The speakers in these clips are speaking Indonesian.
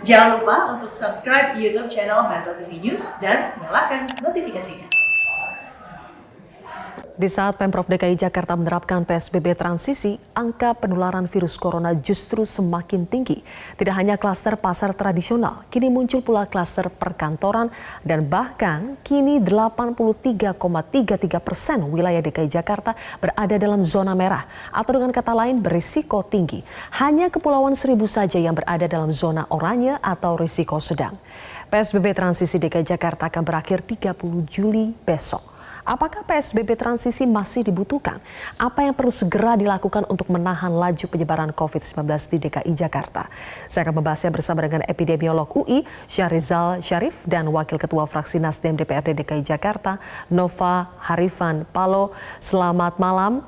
Jangan lupa untuk subscribe YouTube channel Metro TV News dan nyalakan notifikasinya. Di saat Pemprov DKI Jakarta menerapkan PSBB transisi, angka penularan virus corona justru semakin tinggi. Tidak hanya klaster pasar tradisional, kini muncul pula klaster perkantoran dan bahkan kini 83,33% wilayah DKI Jakarta berada dalam zona merah atau dengan kata lain berisiko tinggi. Hanya Kepulauan Seribu saja yang berada dalam zona oranye atau risiko sedang. PSBB transisi DKI Jakarta akan berakhir 30 Juli besok. Apakah PSBB transisi masih dibutuhkan? Apa yang perlu segera dilakukan untuk menahan laju penyebaran COVID-19 di DKI Jakarta? Saya akan membahasnya bersama dengan epidemiolog UI, Syahrizal Syarif, dan Wakil Ketua Fraksi Nasdem DPRD DKI Jakarta, Nova Harifan Palo. Selamat malam,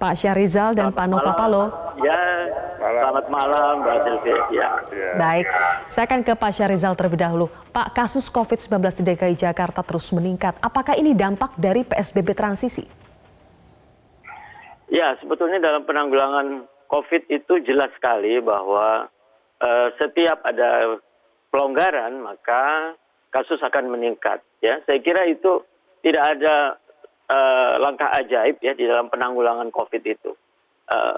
Pak Syahrizal dan Pak Nova Palo. Ya, selamat malam, Mbak Sylvia. Baik, saya akan ke Pak Syahrizal terlebih dahulu. Pak, kasus COVID-19 di DKI Jakarta terus meningkat. Apakah ini dampak dari PSBB transisi? Ya, sebetulnya dalam penanggulangan COVID itu jelas sekali bahwa setiap ada pelonggaran maka kasus akan meningkat. Ya, saya kira itu tidak ada langkah ajaib ya di dalam penanggulangan COVID itu.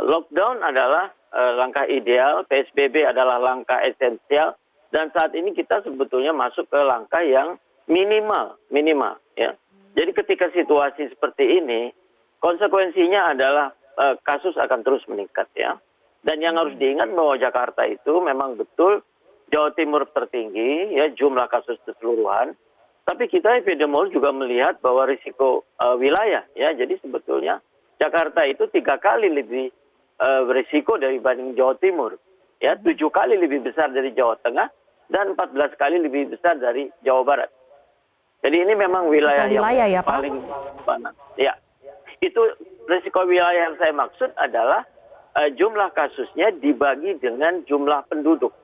Lockdown adalah langkah ideal, PSBB adalah langkah esensial, dan saat ini kita sebetulnya masuk ke langkah yang minimal ya. Jadi ketika situasi seperti ini, konsekuensinya adalah kasus akan terus meningkat ya. Dan yang harus diingat bahwa Jakarta itu memang betul Jawa Timur tertinggi ya jumlah kasus keseluruhan. Tapi kita epidemiolog juga melihat bahwa risiko wilayah ya. Jadi sebetulnya Jakarta itu 3 kali lebih berisiko dibanding Jawa Timur. Ya, 7 kali lebih besar dari Jawa Tengah dan 14 kali lebih besar dari Jawa Barat. Jadi ini memang wilayah yang ya, paling panas. Ya. Itu risiko wilayah yang saya maksud adalah jumlah kasusnya dibagi dengan jumlah penduduk.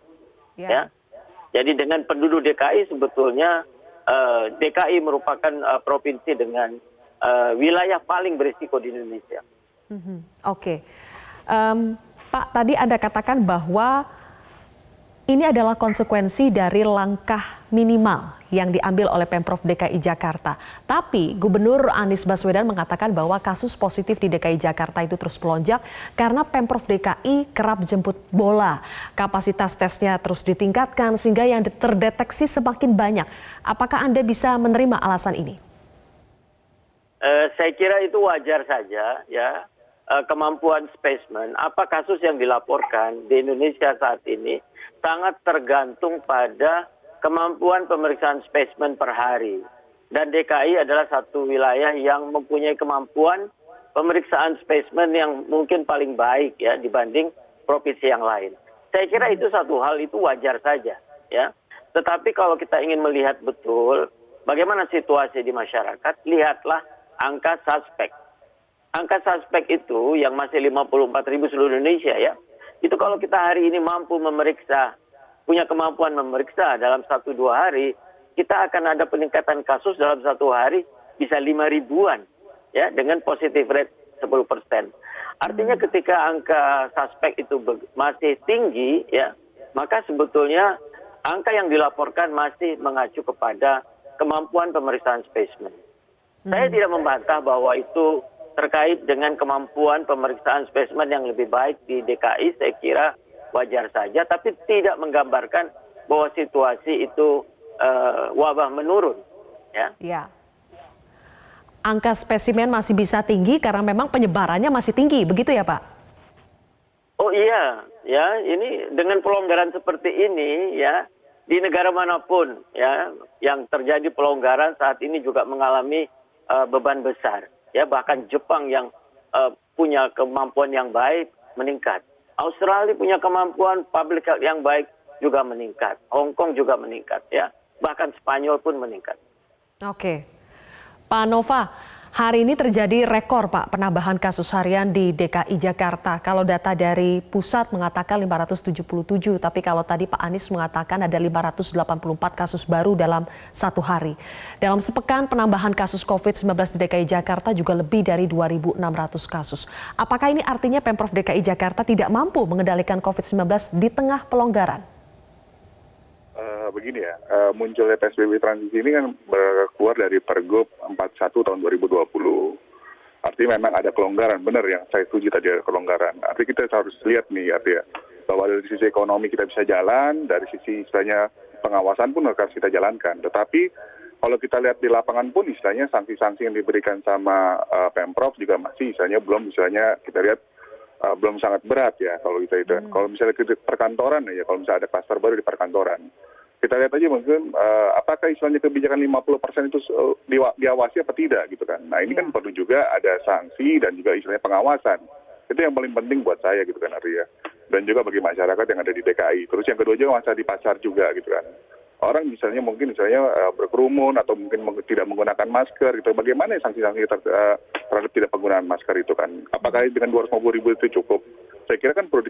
Ya. Jadi dengan penduduk DKI sebetulnya DKI merupakan provinsi dengan wilayah paling berisiko di Indonesia. Oke. Pak, tadi Anda katakan bahwa ini adalah konsekuensi dari langkah minimal yang diambil oleh Pemprov DKI Jakarta. Tapi Gubernur Anies Baswedan mengatakan bahwa kasus positif di DKI Jakarta itu terus melonjak karena Pemprov DKI kerap jemput bola. Kapasitas tesnya terus ditingkatkan sehingga yang terdeteksi semakin banyak. Apakah Anda bisa menerima alasan ini? Saya kira itu wajar saja ya. Kemampuan spesimen, apa kasus yang dilaporkan di Indonesia saat ini sangat tergantung pada kemampuan pemeriksaan spesimen per hari. Dan DKI adalah satu wilayah yang mempunyai kemampuan pemeriksaan spesimen yang mungkin paling baik ya dibanding provinsi yang lain. Saya kira itu satu hal itu wajar saja ya. Tetapi kalau kita ingin melihat betul bagaimana situasi di masyarakat, lihatlah angka suspek. Angka suspek itu yang masih 54.000 seluruh Indonesia ya. Itu kalau kita hari ini mampu memeriksa, punya kemampuan memeriksa dalam 1-2 hari, kita akan ada peningkatan kasus dalam 1 hari bisa 5.000-an ya dengan positive rate 10%. Artinya ketika angka suspek itu masih tinggi ya, maka sebetulnya angka yang dilaporkan masih mengacu kepada kemampuan pemeriksaan spesimen. Saya tidak membantah bahwa itu terkait dengan kemampuan pemeriksaan spesimen yang lebih baik di DKI, saya kira wajar saja, tapi tidak menggambarkan bahwa situasi itu wabah menurun. Ya. Angka spesimen masih bisa tinggi karena memang penyebarannya masih tinggi, begitu ya Pak? Oh iya, ya ini dengan pelonggaran seperti ini ya di negara manapun ya yang terjadi pelonggaran saat ini juga mengalami beban besar. Ya, bahkan Jepang yang punya kemampuan yang baik meningkat. Australia punya kemampuan public health yang baik juga meningkat. Hong Kong juga meningkat ya. Bahkan Spanyol pun meningkat. Oke. Pak Nova, hari ini terjadi rekor Pak penambahan kasus harian di DKI Jakarta. Kalau data dari pusat mengatakan 577, tapi kalau tadi Pak Anies mengatakan ada 584 kasus baru dalam 1 hari. Dalam sepekan penambahan kasus COVID-19 di DKI Jakarta juga lebih dari 2.600 kasus. Apakah ini artinya Pemprov DKI Jakarta tidak mampu mengendalikan COVID-19 di tengah pelonggaran? gini ya, munculnya PSBB transisi ini kan keluar dari Pergub 41 tahun 2020. Artinya memang ada kelonggaran, benar yang saya setuju tadi ada kelonggaran. Artinya kita harus lihat nih artinya bahwa dari sisi ekonomi kita bisa jalan, dari sisi istilahnya pengawasan pun harus kita jalankan. Tetapi kalau kita lihat di lapangan pun istilahnya sanksi-sanksi yang diberikan sama Pemprov juga masih istilahnya belum istilahnya kita lihat belum sangat berat ya kalau kita itu. Kalau misalnya ke perkantoran ya, kalau misalnya ada klaster baru di perkantoran, kita lihat aja mungkin apakah istilahnya kebijakan 50% itu diawasi apa tidak gitu kan. Nah ini kan perlu juga ada sanksi dan juga istilahnya pengawasan. Itu yang paling penting buat saya gitu kan Arya. Dan juga bagi masyarakat yang ada di DKI. Terus yang kedua juga masalah di pasar juga gitu kan. Orang misalnya berkerumun atau mungkin tidak menggunakan masker gitu. Bagaimana sanksi-sanksi terhadap tidak penggunaan masker itu kan? Apakah dengan 250.000 itu cukup? Saya kira kan perlu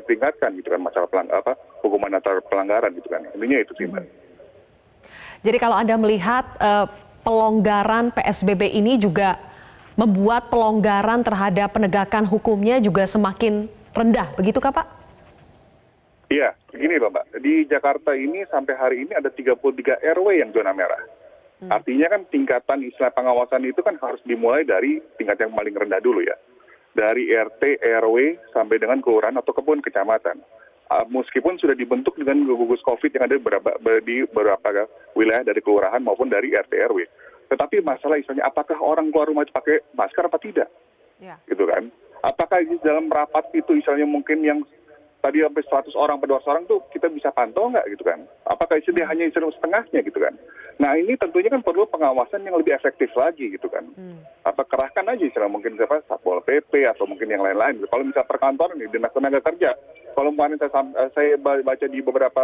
ditingkatkan gitu kan masalah hukuman atas pelanggaran gitu kan. Intinya itu sih Mbak. Jadi kalau Anda melihat pelonggaran PSBB ini juga membuat pelonggaran terhadap penegakan hukumnya juga semakin rendah, begitukah Pak? Iya, begini loh Mbak. Di Jakarta ini sampai hari ini ada 33 RW yang zona merah. Artinya kan tingkatan istilah pengawasan itu kan harus dimulai dari tingkat yang paling rendah dulu ya. Dari RT, RW sampai dengan kelurahan atau kebun kecamatan. Meskipun sudah dibentuk dengan gugus COVID yang ada di beberapa wilayah dari kelurahan maupun dari RT, RW. Tetapi masalah istilahnya apakah orang keluar rumah itu pakai masker apa tidak? Ya. Gitu kan. Apakah di dalam rapat itu istilahnya mungkin yang tadi sampai 100 orang atau 200 orang tuh kita bisa pantau nggak gitu kan? Apakah istilahnya hanya setengahnya gitu kan? Nah ini tentunya kan perlu pengawasan yang lebih efektif lagi gitu kan. Apa kerahkan aja istilah mungkin Satpol PP atau mungkin yang lain-lain. Kalau misalnya perkantoran nih, Dinas Tenaga Kerja, kalau kemarin saya baca di beberapa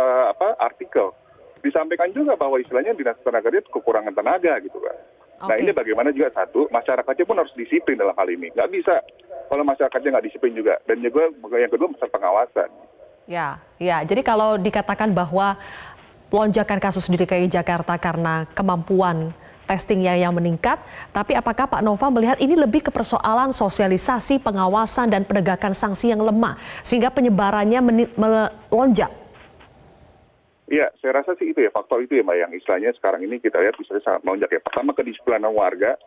artikel, disampaikan juga bahwa istilahnya Dinas Tenaga Kerja kekurangan tenaga gitu kan. Nah ini bagaimana juga satu, masyarakatnya pun harus disiplin dalam hal ini. Nggak bisa kalau masyarakatnya nggak disiplin juga. Dan juga yang kedua masalah pengawasan. Ya, jadi kalau dikatakan bahwa lonjakan kasus di DKI Jakarta karena kemampuan testingnya yang meningkat, tapi apakah Pak Nova melihat ini lebih ke persoalan sosialisasi, pengawasan, dan penegakan sanksi yang lemah, sehingga penyebarannya melonjak? Iya, saya rasa sih itu ya, faktor itu ya Mbak, yang istilahnya sekarang ini kita lihat istilahnya sangat melonjak ya. Pertama kedisiplinan warga,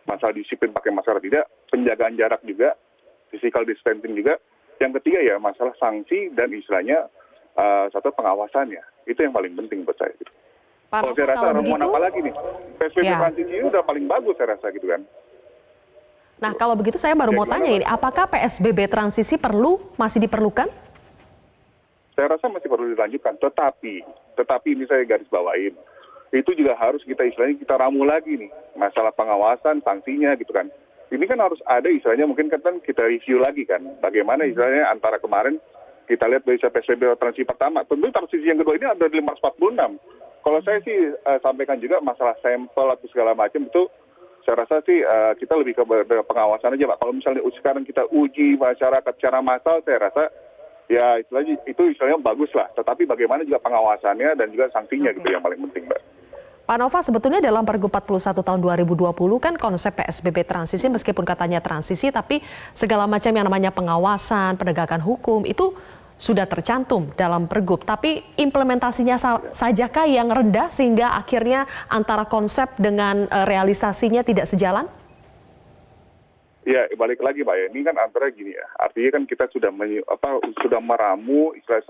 masalah disiplin pakai masker tidak, penjagaan jarak juga, physical distancing juga. Yang ketiga ya masalah sanksi dan istilahnya satu pengawasannya. Itu yang paling penting buat saya gitu. Kalau saya rasa ramuan apa lagi nih? PSBB transisi ini udah paling bagus saya rasa gitu kan. Nah kalau begitu saya baru mau tanya ini, apakah PSBB transisi masih diperlukan? Saya rasa masih perlu dilanjutkan, tetapi ini saya garis bawain, itu juga harus kita istilahnya kita ramu lagi nih, masalah pengawasan, sanksinya gitu kan. Ini kan harus ada istilahnya mungkin kan kita review lagi kan, bagaimana istilahnya antara kemarin kita lihat dari PSBB transisi pertama, tentu transisi yang kedua ini ada 546. Kalau saya sih sampaikan juga masalah sampel atau segala macam itu, saya rasa sih kita lebih ke pengawasan aja Pak. Kalau misalnya sekarang kita uji masyarakat secara massal, saya rasa ya itu istilahnya bagus lah, tetapi bagaimana juga pengawasannya dan juga sanksinya gitu yang paling penting Mbak. Pak Nova, sebetulnya dalam Pergub 41 tahun 2020 kan konsep PSBB transisi meskipun katanya transisi, tapi segala macam yang namanya pengawasan, penegakan hukum itu sudah tercantum dalam Pergub. Tapi implementasinya sajakah yang rendah sehingga akhirnya antara konsep dengan realisasinya tidak sejalan? Ya, balik lagi Pak ya, ini kan antara gini ya, artinya kan kita sudah meramu istilah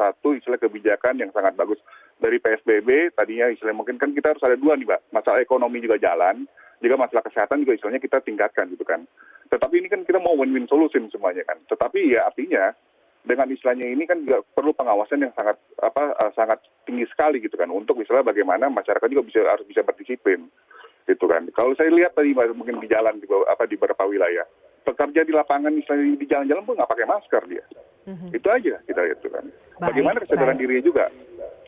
kebijakan yang sangat bagus. Dari PSBB tadinya istilah mungkin kan kita harus ada dua nih Pak, masalah ekonomi juga jalan, juga masalah kesehatan juga istilahnya kita tingkatkan gitu kan. Tetapi ini kan kita mau win-win solution semuanya kan, tetapi ya artinya dengan istilahnya ini kan juga perlu pengawasan yang sangat tinggi sekali gitu kan, untuk misalnya bagaimana masyarakat juga harus bisa berdisiplin. Gitu kan. Kalau saya lihat tadi mungkin di jalan di beberapa wilayah, pekerja di lapangan misalnya di jalan-jalan pun nggak pakai masker dia. Itu aja kita lihat kan. Bagaimana kesadaran dirinya juga.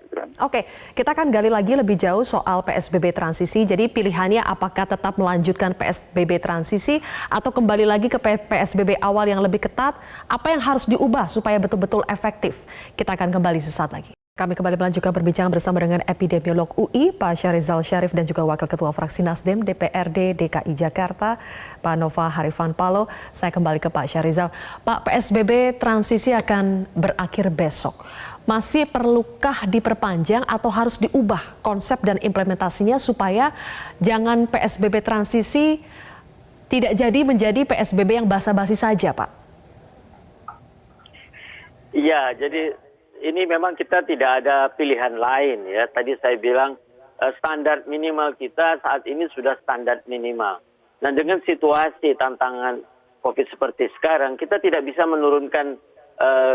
Gitu kan. Oke, kita akan gali lagi lebih jauh soal PSBB transisi. Jadi pilihannya apakah tetap melanjutkan PSBB transisi atau kembali lagi ke PSBB awal yang lebih ketat? Apa yang harus diubah supaya betul-betul efektif? Kita akan kembali sesaat lagi. Kami kembali melanjutkan perbincangan bersama dengan epidemiolog UI, Pak Syarizal Syarif, dan juga Wakil Ketua Fraksi Nasdem DPRD DKI Jakarta, Pak Nova Harifan Palo. Saya kembali ke Pak Syarizal. Pak, PSBB transisi akan berakhir besok. masih perlukah diperpanjang atau harus diubah konsep dan implementasinya supaya jangan PSBB transisi tidak jadi menjadi PSBB yang basa-basi saja, Pak? Iya, jadi ini memang kita tidak ada pilihan lain ya. Tadi saya bilang standar minimal kita saat ini sudah standar minimal. Nah, dengan situasi tantangan COVID seperti sekarang, kita tidak bisa menurunkan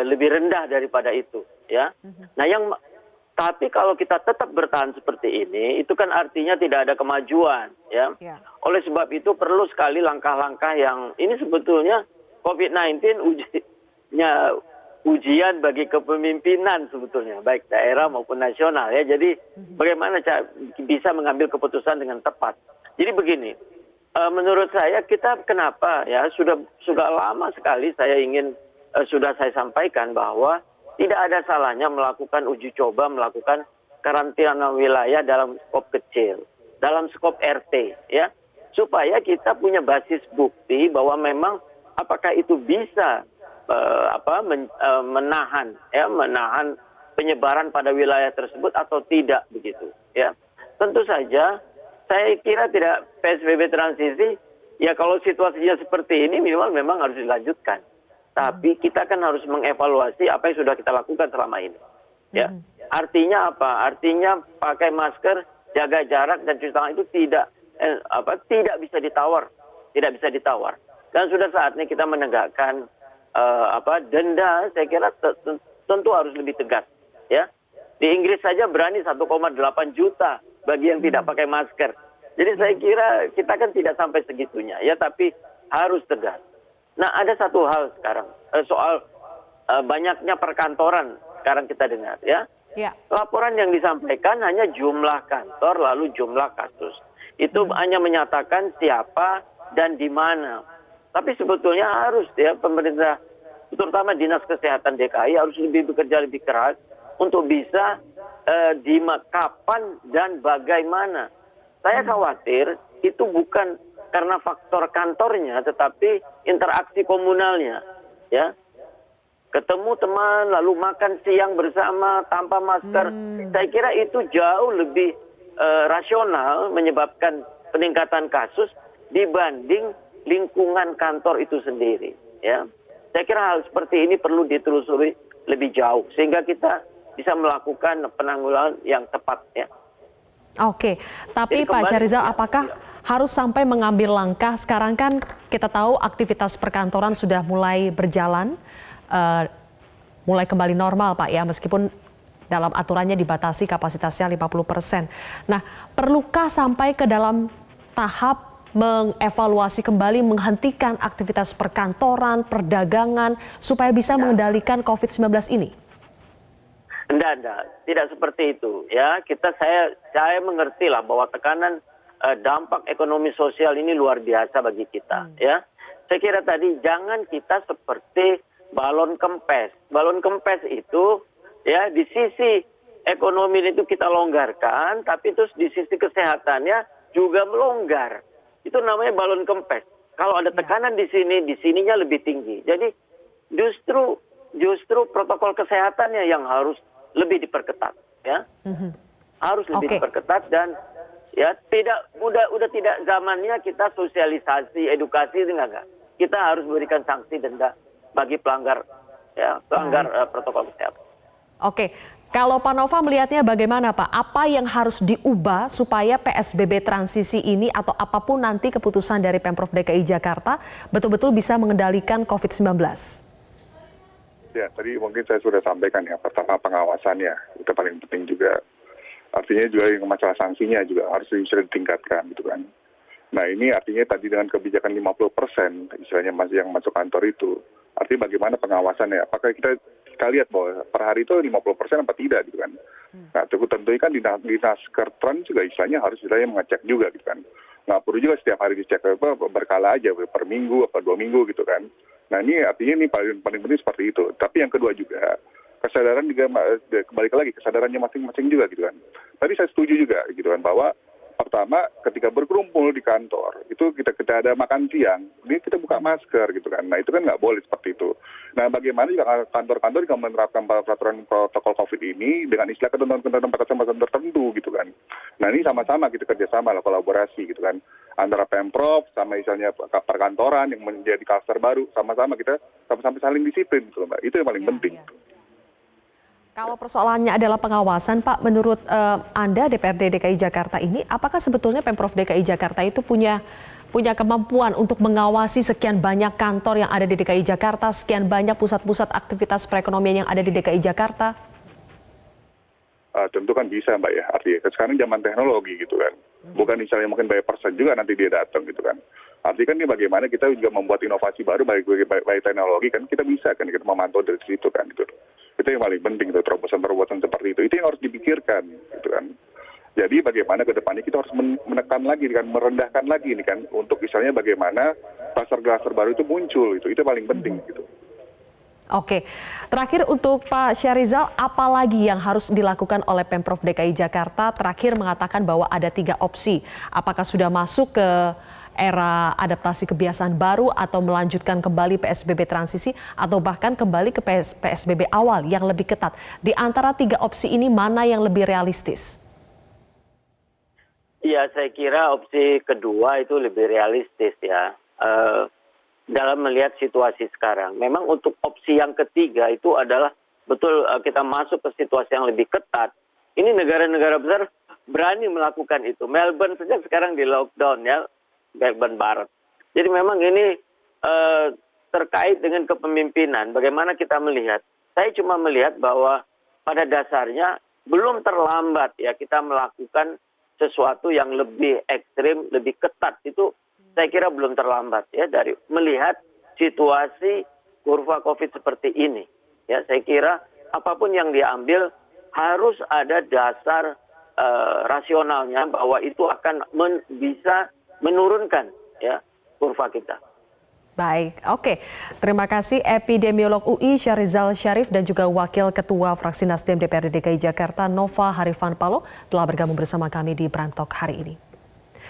lebih rendah daripada itu, ya. Nah, tapi kalau kita tetap bertahan seperti ini, itu kan artinya tidak ada kemajuan, ya. Oleh sebab itu perlu sekali langkah-langkah yang ini sebetulnya COVID-19 ujian bagi kepemimpinan sebetulnya, baik daerah maupun nasional, ya. Jadi bagaimana bisa mengambil keputusan dengan tepat. Jadi begini. Menurut saya kita kenapa ya sudah lama sekali sudah saya sampaikan bahwa tidak ada salahnya melakukan uji coba, melakukan karantina wilayah dalam skop kecil, dalam skop RT, ya, supaya kita punya basis bukti bahwa memang apakah itu bisa menahan penyebaran pada wilayah tersebut atau tidak begitu, ya. Tentu saja. Saya kira tidak PSBB transisi, ya kalau situasinya seperti ini minimal memang harus dilanjutkan. Tapi kita kan harus mengevaluasi apa yang sudah kita lakukan selama ini. Ya, artinya apa? Artinya pakai masker, jaga jarak dan cuci tangan itu tidak bisa ditawar, tidak bisa ditawar. Dan sudah saatnya kita menegakkan denda. Saya kira tentu harus lebih tegas. Ya, di Inggris saja berani 1,8 juta. Bagi yang tidak pakai masker. Jadi saya kira kita kan tidak sampai segitunya, ya, tapi harus tegas. Nah, ada satu hal sekarang soal banyaknya perkantoran sekarang kita dengar, ya. Laporan yang disampaikan hanya jumlah kantor lalu jumlah kasus. Itu hanya menyatakan siapa dan di mana. Tapi sebetulnya harus ya pemerintah, terutama Dinas Kesehatan DKI harus bekerja lebih keras untuk bisa kapan dan bagaimana. Saya khawatir itu bukan karena faktor kantornya, tetapi interaksi komunalnya, ya. Ketemu teman, lalu makan siang bersama tanpa masker. Saya kira itu jauh lebih rasional menyebabkan peningkatan kasus dibanding lingkungan kantor itu sendiri, ya. Saya kira hal seperti ini perlu ditelusuri lebih jauh sehingga kita bisa melakukan penanggulangan yang tepat, ya. Oke, tapi Pak Syahrizal, apakah harus sampai mengambil langkah? Sekarang kan kita tahu aktivitas perkantoran sudah mulai berjalan, mulai kembali normal, Pak, ya, meskipun dalam aturannya dibatasi kapasitasnya 50%. Nah, perlukah sampai ke dalam tahap mengevaluasi kembali, menghentikan aktivitas perkantoran, perdagangan, supaya bisa mengendalikan COVID-19 ini? Tidak seperti itu, ya. Saya mengerti lah bahwa tekanan dampak ekonomi sosial ini luar biasa bagi kita, ya. Saya kira tadi jangan kita seperti balon kempes. Balon kempes itu, ya, di sisi ekonomi itu kita longgarkan, tapi terus di sisi kesehatannya juga melonggar. Itu namanya balon kempes. Kalau ada tekanan di sininya lebih tinggi. Jadi justru protokol kesehatannya yang harus lebih diperketat, ya. Harus lebih diperketat dan ya udah tidak zamannya kita sosialisasi, edukasi, enggak. Kita harus berikan sanksi denda bagi pelanggar protokol kesehatan. Oke, kalau Pak Nova melihatnya bagaimana, Pak? Apa yang harus diubah supaya PSBB transisi ini atau apapun nanti keputusan dari Pemprov DKI Jakarta betul-betul bisa mengendalikan COVID-19? Ya, tadi mungkin saya sudah sampaikan ya, pertama pengawasannya, itu paling penting juga. Artinya juga yang masalah sanksinya juga harus bisa ditingkatkan gitu kan. Nah ini artinya tadi dengan kebijakan 50% istilahnya yang masuk kantor itu, artinya bagaimana pengawasannya, apakah kita lihat bahwa per hari itu 50% apa tidak gitu kan. Nah tentunya kan dinas Kertran juga istilahnya harus mengecek juga gitu kan. Nggak perlu juga setiap hari dicek, berkala aja per minggu atau 2 minggu gitu kan. Nah ini artinya ini paling penting seperti itu. Tapi yang kedua juga kesadaran juga kembali lagi kesadarannya masing-masing juga gitu kan. Tadi saya setuju juga gitu kan bahwa Pertama, ketika berkumpul di kantor, itu kita ada makan siang, ini kita buka masker gitu kan. Nah itu kan nggak boleh seperti itu. Nah bagaimana juga kantor-kantor juga menerapkan peraturan protokol COVID ini dengan istilah ketentuan-ketentuan batasan tertentu gitu kan. Nah ini sama-sama kita kerjasama lah, kolaborasi gitu kan. Antara Pemprov sama misalnya perkantoran yang menjadi klaster baru, sama-sama kita sama-sama saling disiplin gitu Mbak. Itu yang paling penting. Ya. Kalau persoalannya adalah pengawasan, Pak, menurut Anda DPRD DKI Jakarta ini, apakah sebetulnya Pemprov DKI Jakarta itu punya kemampuan untuk mengawasi sekian banyak kantor yang ada di DKI Jakarta, sekian banyak pusat-pusat aktivitas perekonomian yang ada di DKI Jakarta? Tentu kan bisa Mbak ya, artinya sekarang zaman teknologi gitu kan. Bukan misalnya mungkin by person juga nanti dia datang gitu kan. Artinya kan ini bagaimana kita juga membuat inovasi baru baik teknologi kan kita bisa kan kita memantau dari situ kan gitu. Itu yang paling penting tuh terobosan-terobosan seperti itu. Itu yang harus dipikirkan gitu kan. Jadi bagaimana ke depannya kita harus menekan lagi kan, merendahkan lagi ini kan untuk misalnya bagaimana kluster-kluster baru itu muncul itu paling penting gitu. Oke, terakhir untuk Pak Syahrizal, apa lagi yang harus dilakukan oleh Pemprov DKI Jakarta? Terakhir mengatakan bahwa ada 3 opsi. Apakah sudah masuk ke era adaptasi kebiasaan baru atau melanjutkan kembali PSBB transisi atau bahkan kembali ke PSBB awal yang lebih ketat. Di antara 3 opsi ini mana yang lebih realistis? Iya, saya kira opsi kedua itu lebih realistis ya. Dalam melihat situasi sekarang. Memang untuk opsi yang ketiga itu adalah betul kita masuk ke situasi yang lebih ketat. Ini negara-negara besar berani melakukan itu. Melbourne saja sekarang di lockdown ya. Melbourne Barat. Jadi memang ini terkait dengan kepemimpinan. Bagaimana kita melihat? Saya cuma melihat bahwa pada dasarnya belum terlambat ya kita melakukan sesuatu yang lebih ekstrim, lebih ketat. Itu saya kira belum terlambat ya dari melihat situasi kurva COVID seperti ini. Ya, saya kira apapun yang diambil harus ada dasar rasionalnya bahwa itu akan bisa menurunkan ya kurva kita. Baik, oke. Terima kasih Epidemiolog UI Syahrizal Syarif dan juga Wakil Ketua Fraksi Nasdem DPRD DKI Jakarta Nova Harifan Palo telah bergabung bersama kami di Prime Talk hari ini.